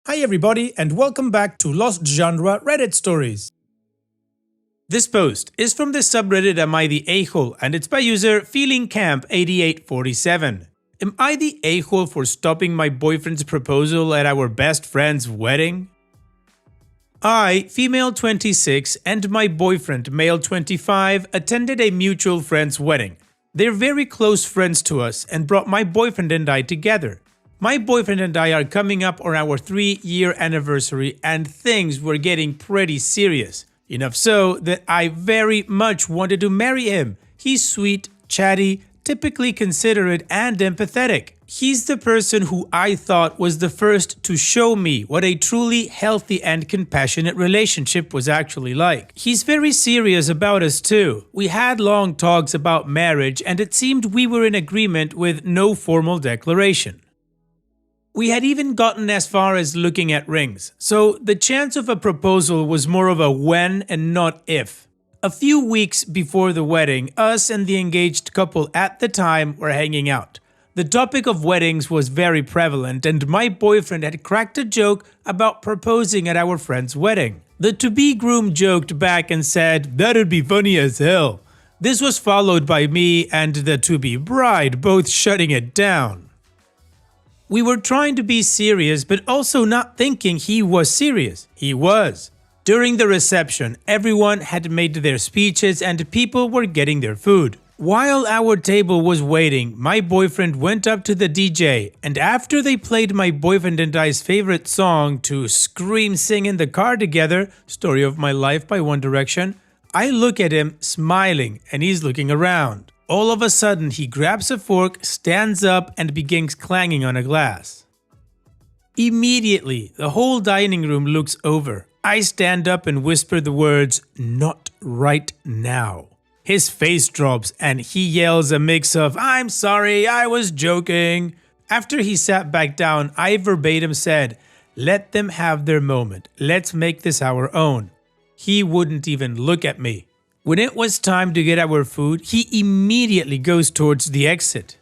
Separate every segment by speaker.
Speaker 1: Hi everybody and welcome back to Lost Genre Reddit Stories. This post is from the subreddit Am I the A-hole and it's by user FeelingCamp8847. Am I the a-hole for stopping my boyfriend's proposal at our best friend's wedding? I, female 26, and my boyfriend, male 25, attended a mutual friend's wedding. They're very close friends to us and brought my boyfriend and I together. My boyfriend and I are coming up on our 3-year anniversary and things were getting pretty serious. Enough so that I very much wanted to marry him. He's sweet, chatty, typically considerate and empathetic. He's the person who I thought was the first to show me what a truly healthy and compassionate relationship was actually like. He's very serious about us too. We had long talks about marriage and it seemed we were in agreement with no formal declaration. We had even gotten as far as looking at rings, so the chance of a proposal was more of a when and not if. A few weeks before the wedding, us and the engaged couple at the time were hanging out. The topic of weddings was very prevalent and my boyfriend had cracked a joke about proposing at our friend's wedding. The to-be groom joked back and said, "That'd be funny as hell." This was followed by me and the to-be bride both shutting it down. We were trying to be serious but also not thinking he was serious. He was. During the reception, everyone had made their speeches and people were getting their food. While our table was waiting, my boyfriend went up to the DJ and after they played my boyfriend and I's favorite song to scream sing in the car together, Story of My Life by One Direction, I look at him smiling and he's looking around. All of a sudden, he grabs a fork, stands up, and begins clanging on a glass. Immediately, the whole dining room looks over. I stand up and whisper the words, "Not right now." His face drops and he yells a mix of, "I'm sorry, I was joking." After he sat back down, I verbatim said, "Let them have their moment. Let's make this our own." He wouldn't even look at me. When it was time to get our food, he immediately goes towards the exit.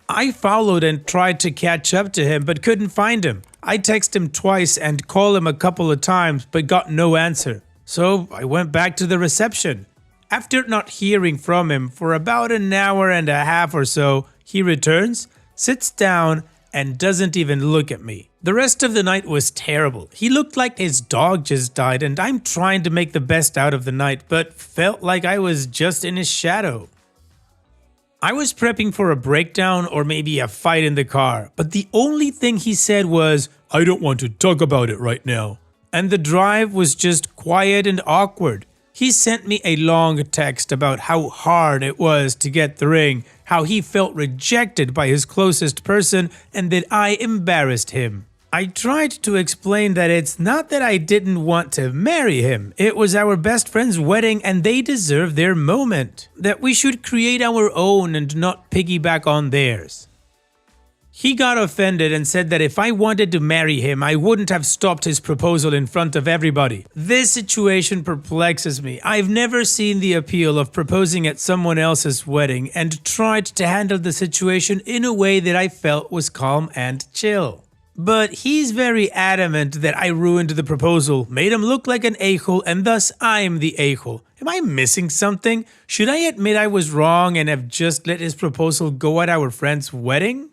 Speaker 1: I followed and tried to catch up to him but couldn't find him. I texted him twice and called him a couple of times but got no answer. So I went back to the reception. After not hearing from him for about an hour and a half or so, he returns, sits down, and doesn't even look at me. The rest of the night was terrible. He looked like his dog just died and I'm trying to make the best out of the night but felt like I was just in his shadow. I was prepping for a breakdown or maybe a fight in the car, but the only thing he said was, "I don't want to talk about it right now." And the drive was just quiet and awkward. He sent me a long text about how hard it was to get the ring, how he felt rejected by his closest person, and that I embarrassed him. I tried to explain that it's not that I didn't want to marry him, it was our best friend's wedding and they deserve their moment. That we should create our own and not piggyback on theirs. He got offended and said that if I wanted to marry him, I wouldn't have stopped his proposal in front of everybody. This situation perplexes me. I've never seen the appeal of proposing at someone else's wedding and tried to handle the situation in a way that I felt was calm and chill. But he's very adamant that I ruined the proposal, made him look like an a-hole, and thus I'm the a-hole. Am I missing something? Should I admit I was wrong and have just let his proposal go at our friend's wedding?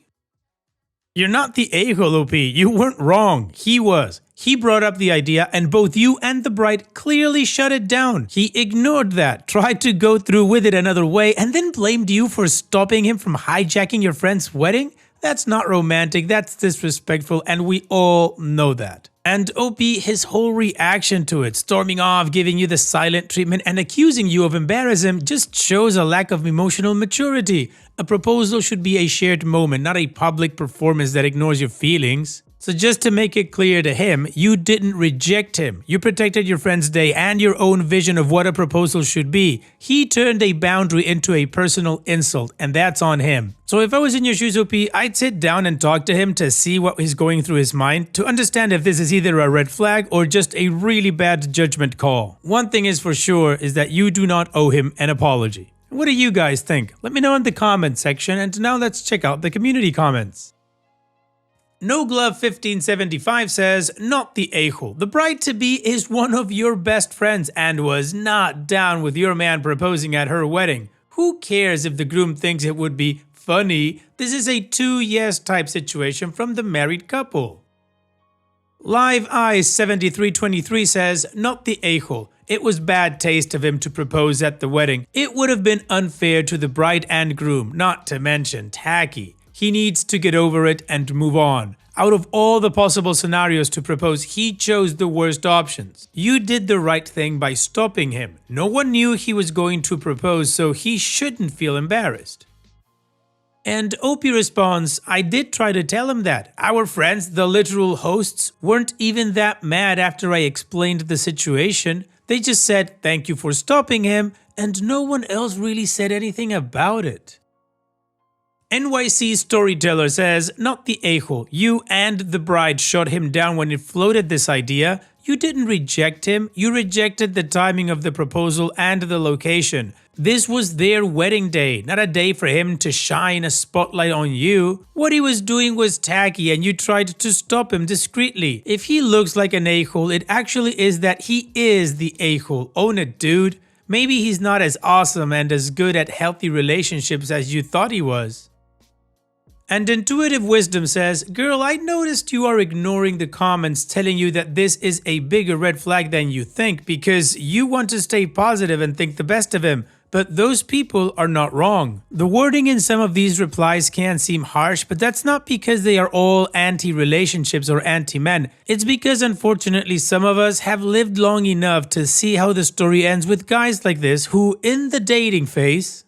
Speaker 1: You're not the a-hole, OP. You weren't wrong. He was. He brought up the idea and both you and the bride clearly shut it down. He ignored that, tried to go through with it another way, and then blamed you for stopping him from hijacking your friend's wedding? That's not romantic, that's disrespectful, and we all know that. And OP, his whole reaction to it, storming off, giving you the silent treatment, and accusing you of embarrassing just shows a lack of emotional maturity. A proposal should be a shared moment, not a public performance that ignores your feelings. So just to make it clear to him, you didn't reject him. You protected your friend's day and your own vision of what a proposal should be. He turned a boundary into a personal insult, and that's on him. So if I was in your shoes, OP, I'd sit down and talk to him to see what is going through his mind, to understand if this is either a red flag or just a really bad judgment call. One thing is for sure is that you do not owe him an apology. What do you guys think? Let me know in the comment section, and now let's check out the community comments. No Glove 1575 says, not the a-hole. The bride-to-be is one of your best friends and was not down with your man proposing at her wedding. Who cares if the groom thinks it would be funny? This is a 2 yes type situation from the married couple. Live Eyes 7323 says, not the a-hole. It was bad taste of him to propose at the wedding. It would have been unfair to the bride and groom, not to mention tacky. He needs to get over it and move on. Out of all the possible scenarios to propose, he chose the worst options. You did the right thing by stopping him. No one knew he was going to propose, so he shouldn't feel embarrassed. And Opie responds, I did try to tell him that. Our friends, the literal hosts, weren't even that mad after I explained the situation. They just said thank you for stopping him, and no one else really said anything about it. NYC Storyteller says, not the a-hole. You and the bride shot him down when he floated this idea. You didn't reject him, you rejected the timing of the proposal and the location. This was their wedding day, not a day for him to shine a spotlight on you. What he was doing was tacky and you tried to stop him discreetly. If he looks like an a-hole, it actually is that he is the a-hole. Own it, dude. Maybe he's not as awesome and as good at healthy relationships as you thought he was. And Intuitive Wisdom says, girl, I noticed you are ignoring the comments telling you that this is a bigger red flag than you think because you want to stay positive and think the best of him. But those people are not wrong. The wording in some of these replies can seem harsh, but that's not because they are all anti-relationships or anti-men. It's because unfortunately some of us have lived long enough to see how the story ends with guys like this who, in the dating phase,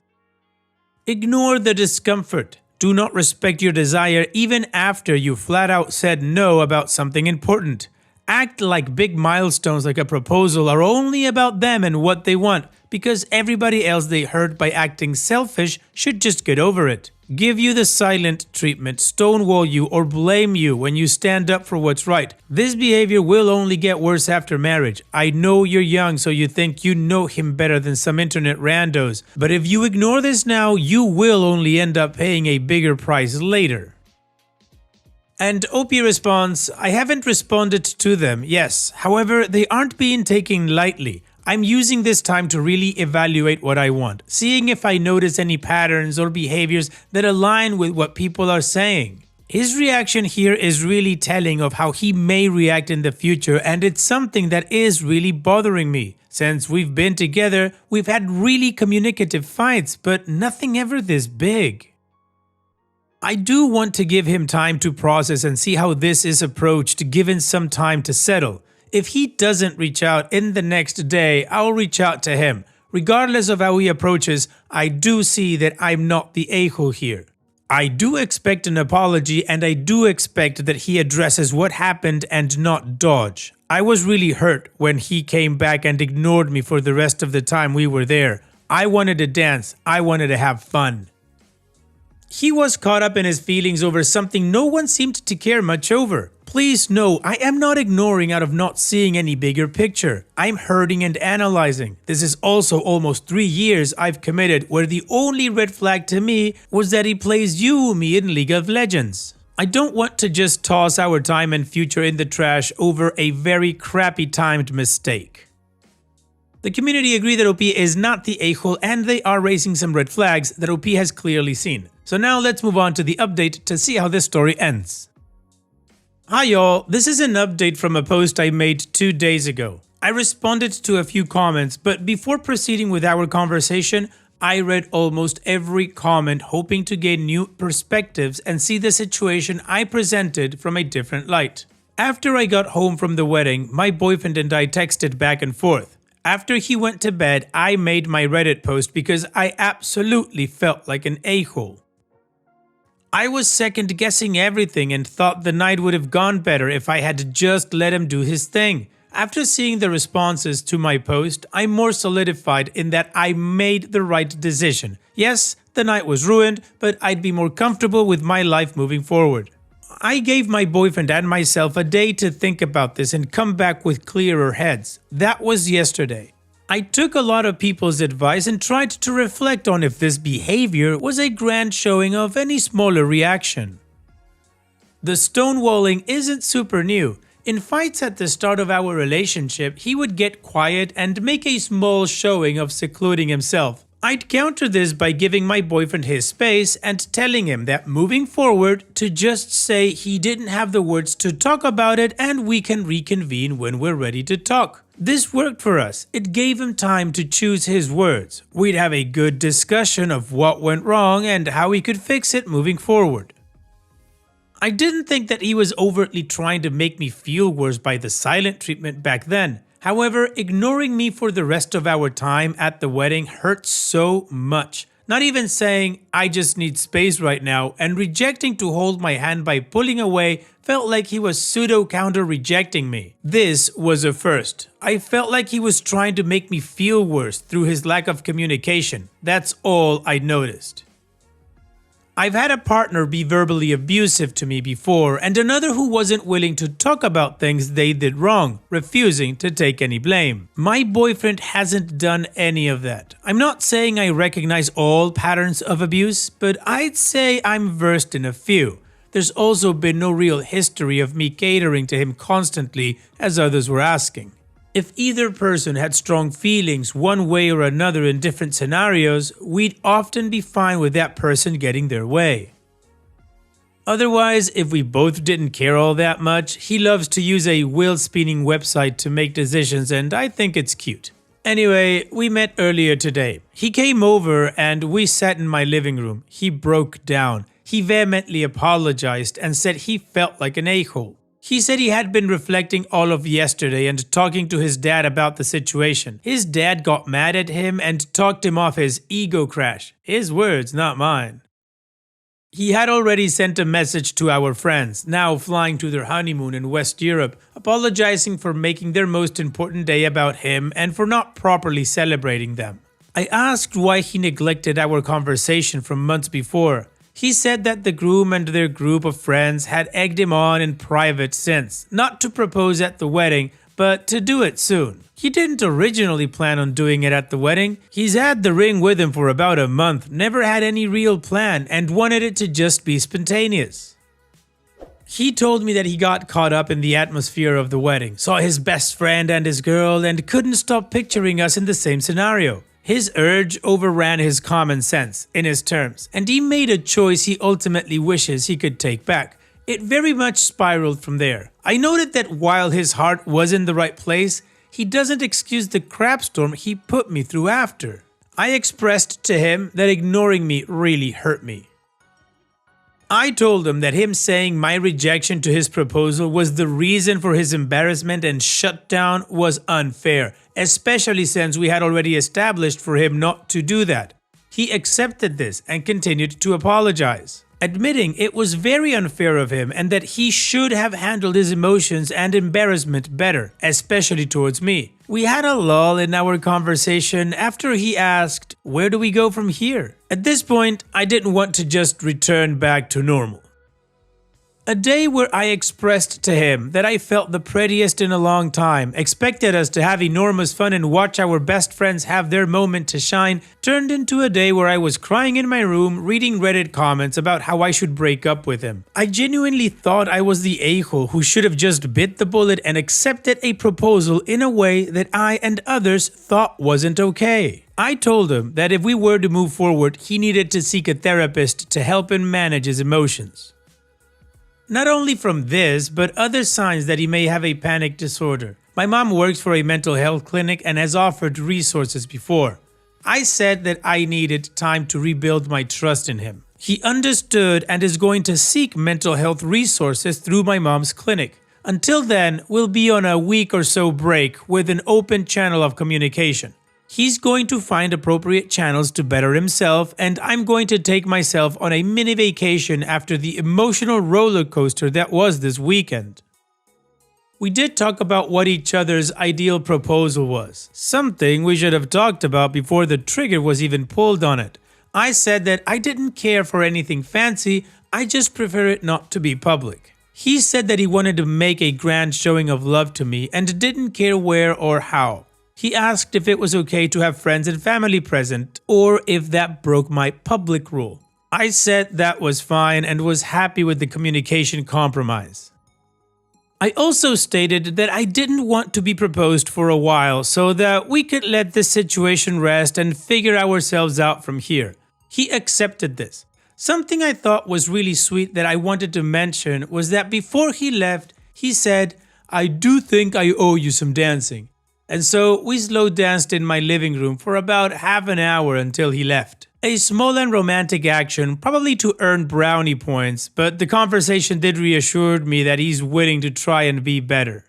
Speaker 1: ignore the discomfort. Do not respect your desire even after you flat out said no about something important. Act like big milestones like a proposal are only about them and what they want, because everybody else they hurt by acting selfish should just get over it. Give you the silent treatment, stonewall you, or blame you when you stand up for what's right. This behavior will only get worse after marriage. I know you're young, so you think you know him better than some internet randos. But if you ignore this now, you will only end up paying a bigger price later. And Opie responds, I haven't responded to them, yes. However, they aren't being taken lightly. I'm using this time to really evaluate what I want, seeing if I notice any patterns or behaviors that align with what people are saying. His reaction here is really telling of how he may react in the future, and it's something that is really bothering me. Since we've been together, we've had really communicative fights, but nothing ever this big. I do want to give him time to process and see how this is approached given some time to settle. If he doesn't reach out in the next day, I'll reach out to him. Regardless of how he approaches, I do see that I'm not the a-hole here. I do expect an apology and I do expect that he addresses what happened and not dodge. I was really hurt when he came back and ignored me for the rest of the time we were there. I wanted to dance. I wanted to have fun. He was caught up in his feelings over something no one seemed to care much over. Please know, I am not ignoring out of not seeing any bigger picture. I'm hurting and analyzing. This is also almost 3 years I've committed where the only red flag to me was that he plays Yuumi in League of Legends. I don't want to just toss our time and future in the trash over a very crappy timed mistake. The community agree that OP is not the a-hole and they are raising some red flags that OP has clearly seen. So now let's move on to the update to see how this story ends. Hi y'all, this is an update from a post I made 2 days ago. I responded to a few comments, but before proceeding with our conversation, I read almost every comment hoping to gain new perspectives and see the situation I presented from a different light. After I got home from the wedding, my boyfriend and I texted back and forth. After he went to bed, I made my Reddit post because I absolutely felt like an a-hole. I was second guessing everything and thought the night would have gone better if I had just let him do his thing. After seeing the responses to my post, I'm more solidified in that I made the right decision. Yes, the night was ruined, but I'd be more comfortable with my life moving forward. I gave my boyfriend and myself a day to think about this and come back with clearer heads. That was yesterday. I took a lot of people's advice and tried to reflect on if this behavior was a grand showing of any smaller reaction. The stonewalling isn't super new. In fights at the start of our relationship, he would get quiet and make a small showing of secluding himself. I'd counter this by giving my boyfriend his space and telling him that moving forward to just say he didn't have the words to talk about it and we can reconvene when we're ready to talk. This worked for us. It gave him time to choose his words. We'd have a good discussion of what went wrong and how we could fix it moving forward. I didn't think that he was overtly trying to make me feel worse by the silent treatment back then. However, ignoring me for the rest of our time at the wedding hurt so much. Not even saying, "I just need space right now," and rejecting to hold my hand by pulling away felt like he was pseudo-counter-rejecting me. This was a first. I felt like he was trying to make me feel worse through his lack of communication. That's all I noticed. I've had a partner be verbally abusive to me before, and another who wasn't willing to talk about things they did wrong, refusing to take any blame. My boyfriend hasn't done any of that. I'm not saying I recognize all patterns of abuse, but I'd say I'm versed in a few. There's also been no real history of me catering to him constantly, as others were asking. If either person had strong feelings one way or another in different scenarios, we'd often be fine with that person getting their way. Otherwise, if we both didn't care all that much, he loves to use a wheel-spinning website to make decisions, and I think it's cute. Anyway, we met earlier today. He came over and we sat in my living room. He broke down. He vehemently apologized and said he felt like an a-hole. He said he had been reflecting all of yesterday and talking to his dad about the situation. His dad got mad at him and talked him off his ego crash. His words, not mine. He had already sent a message to our friends, now flying to their honeymoon in West Europe, apologizing for making their most important day about him and for not properly celebrating them. I asked why he neglected our conversation from months before. He said that the groom and their group of friends had egged him on in private since, not to propose at the wedding, but to do it soon. He didn't originally plan on doing it at the wedding. He's had the ring with him for about a month, never had any real plan, and wanted it to just be spontaneous. He told me that he got caught up in the atmosphere of the wedding, saw his best friend and his girl, and couldn't stop picturing us in the same scenario. His urge overran his common sense, in his terms, and he made a choice he ultimately wishes he could take back. It very much spiraled from there. I noted that while his heart was in the right place, he doesn't excuse the crapstorm he put me through after. I expressed to him that ignoring me really hurt me. I told him that him saying my rejection to his proposal was the reason for his embarrassment and shutdown was unfair, especially since we had already established for him not to do that. He accepted this and continued to apologize, admitting it was very unfair of him and that he should have handled his emotions and embarrassment better, especially towards me. We had a lull in our conversation after he asked, "Where do we go from here?" At this point, I didn't want to just return back to normal. A day where I expressed to him that I felt the prettiest in a long time, expected us to have enormous fun and watch our best friends have their moment to shine, turned into a day where I was crying in my room reading Reddit comments about how I should break up with him. I genuinely thought I was the a-hole who should have just bit the bullet and accepted a proposal in a way that I and others thought wasn't okay. I told him that if we were to move forward, he needed to seek a therapist to help him manage his emotions. Not only from this, but other signs that he may have a panic disorder. My mom works for a mental health clinic and has offered resources before. I said that I needed time to rebuild my trust in him. He understood and is going to seek mental health resources through my mom's clinic. Until then, we'll be on a week or so break with an open channel of communication. He's going to find appropriate channels to better himself, and I'm going to take myself on a mini vacation after the emotional roller coaster that was this weekend. We did talk about what each other's ideal proposal was, something we should have talked about before the trigger was even pulled on it. I said that I didn't care for anything fancy, I just prefer it not to be public. He said that he wanted to make a grand showing of love to me and didn't care where or how. He asked if it was okay to have friends and family present, or if that broke my public rule. I said that was fine and was happy with the communication compromise. I also stated that I didn't want to be proposed for a while so that we could let this situation rest and figure ourselves out from here. He accepted this. Something I thought was really sweet that I wanted to mention was that before he left, he said, "I do think I owe you some dancing." And so we slow danced in my living room for about half an hour until he left. A small and romantic action, probably to earn brownie points, but the conversation did reassure me that he's willing to try and be better.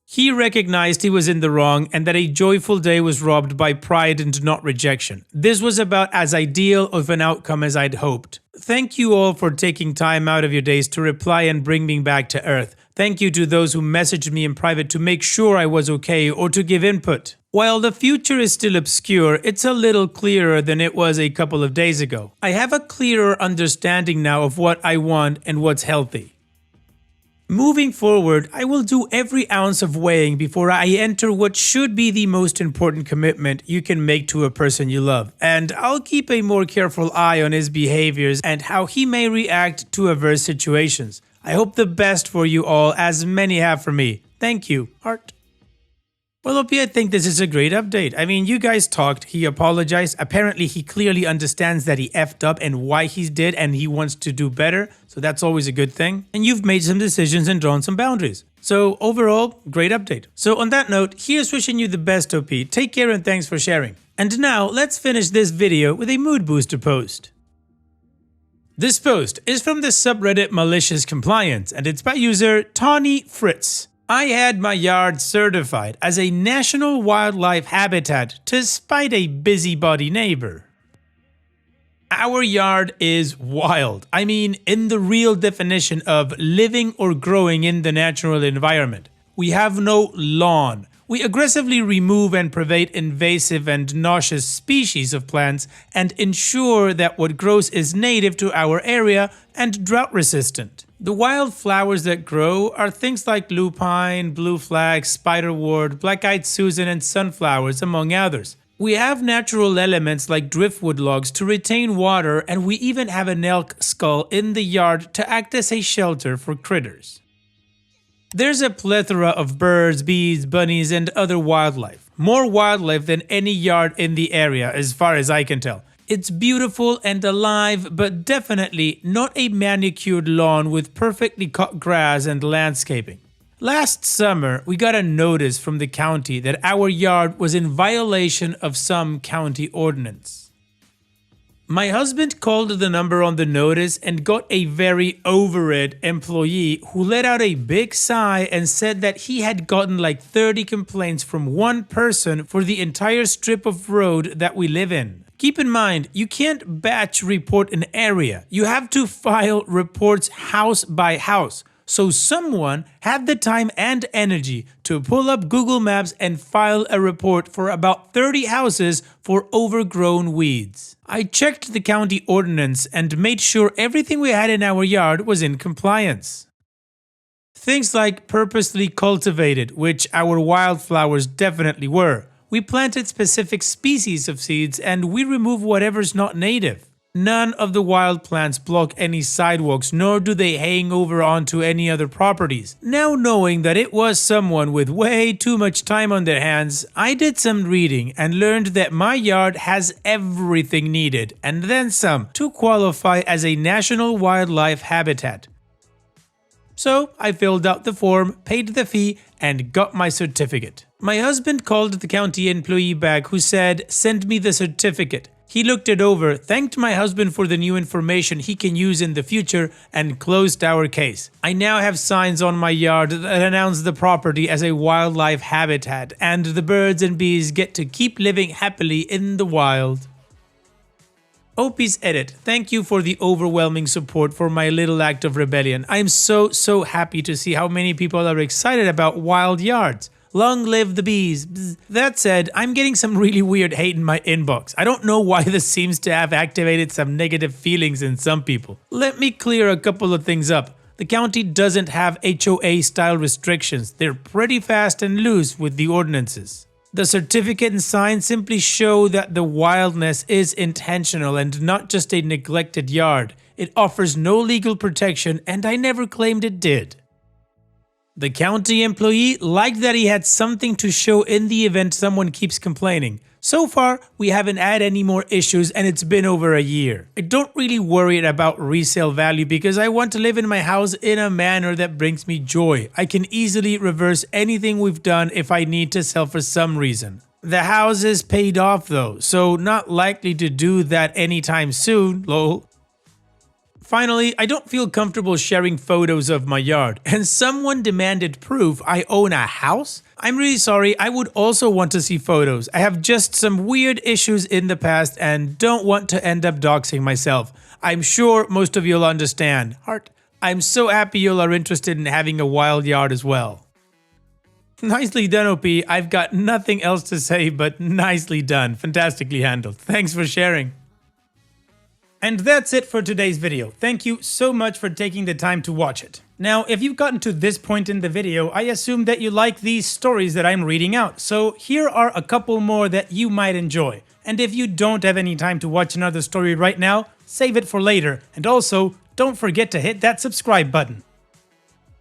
Speaker 1: He recognized he was in the wrong and that a joyful day was robbed by pride and not rejection. This was about as ideal of an outcome as I'd hoped. Thank you all for taking time out of your days to reply and bring me back to earth. Thank you to those who messaged me in private to make sure I was okay or to give input. While the future is still obscure, it's a little clearer than it was a couple of days ago. I have a clearer understanding now of what I want and what's healthy. Moving forward, I will do every ounce of weighing before I enter what should be the most important commitment you can make to a person you love, and I'll keep a more careful eye on his behaviors and how he may react to adverse situations. I hope the best for you all, as many have for me. Thank you, Heart. Well, Opie, I think this is a great update. I mean, you guys talked, he apologized. Apparently, he clearly understands that he effed up and why he did, and he wants to do better. So that's always a good thing. And you've made some decisions and drawn some boundaries. So overall, great update. So on that note, here's wishing you the best, OP. Take care and thanks for sharing. And now, let's finish this video with a mood booster post. This post is from the subreddit Malicious Compliance, and it's by user Tawny Fritz. I had my yard certified as a national wildlife habitat to spite a busybody neighbor. Our yard is wild. I mean, in the real definition of living or growing in the natural environment. We have no lawn. We aggressively remove and prevent invasive and noxious species of plants and ensure that what grows is native to our area and drought resistant. The wild flowers that grow are things like lupine, blue flag, spiderwort, black-eyed Susan, and sunflowers, among others. We have natural elements like driftwood logs to retain water, and we even have an elk skull in the yard to act as a shelter for critters. There's a plethora of birds, bees, bunnies, and other wildlife. More wildlife than any yard in the area, as far as I can tell. It's beautiful and alive, but definitely not a manicured lawn with perfectly cut grass and landscaping. Last summer, we got a notice from the county that our yard was in violation of some county ordinance. My husband called the number on the notice and got a very over it employee who let out a big sigh and said that he had gotten like 30 complaints from one person for the entire strip of road that we live in. Keep in mind, you can't batch report an area. You have to file reports house by house. So someone had the time and energy to pull up Google Maps and file a report for about 30 houses for overgrown weeds. I checked the county ordinance and made sure everything we had in our yard was in compliance. Things like purposely cultivated, which our wildflowers definitely were. We planted specific species of seeds and we remove whatever's not native. None of the wild plants block any sidewalks, nor do they hang over onto any other properties. Now knowing that it was someone with way too much time on their hands, I did some reading and learned that my yard has everything needed, and then some, to qualify as a national wildlife habitat. So I filled out the form, paid the fee, and got my certificate. My husband called the county employee back who said, "Send me the certificate." He looked it over, thanked my husband for the new information he can use in the future, and closed our case. I now have signs on my yard that announce the property as a wildlife habitat, and the birds and bees get to keep living happily in the wild. OP's edit. Thank you for the overwhelming support for my little act of rebellion. I am so happy to see how many people are excited about wild yards. Long live the bees. Bzz. That said, I'm getting some really weird hate in my inbox. I don't know why this seems to have activated some negative feelings in some people. Let me clear a couple of things up. The county doesn't have HOA style restrictions. They're pretty fast and loose with the ordinances. The certificate and sign simply show that the wildness is intentional and not just a neglected yard. It offers no legal protection, and I never claimed it did. The county employee liked that he had something to show in the event someone keeps complaining. So far, we haven't had any more issues and it's been over a year. I don't really worry about resale value because I want to live in my house in a manner that brings me joy. I can easily reverse anything we've done if I need to sell for some reason. The house is paid off though, so not likely to do that anytime soon, lol. Finally, I don't feel comfortable sharing photos of my yard, and someone demanded proof I own a house? I'm really sorry, I would also want to see photos. I have just some weird issues in the past and don't want to end up doxing myself. I'm sure most of you'll understand. Heart, I'm so happy you are interested in having a wild yard as well. Nicely done, OP. I've got nothing else to say but nicely done. Fantastically handled. Thanks for sharing. And that's it for today's video. Thank you so much for taking the time to watch it. Now, if you've gotten to this point in the video, I assume that you like these stories that I'm reading out. So here are a couple more that you might enjoy. And if you don't have any time to watch another story right now, save it for later. And also, don't forget to hit that subscribe button.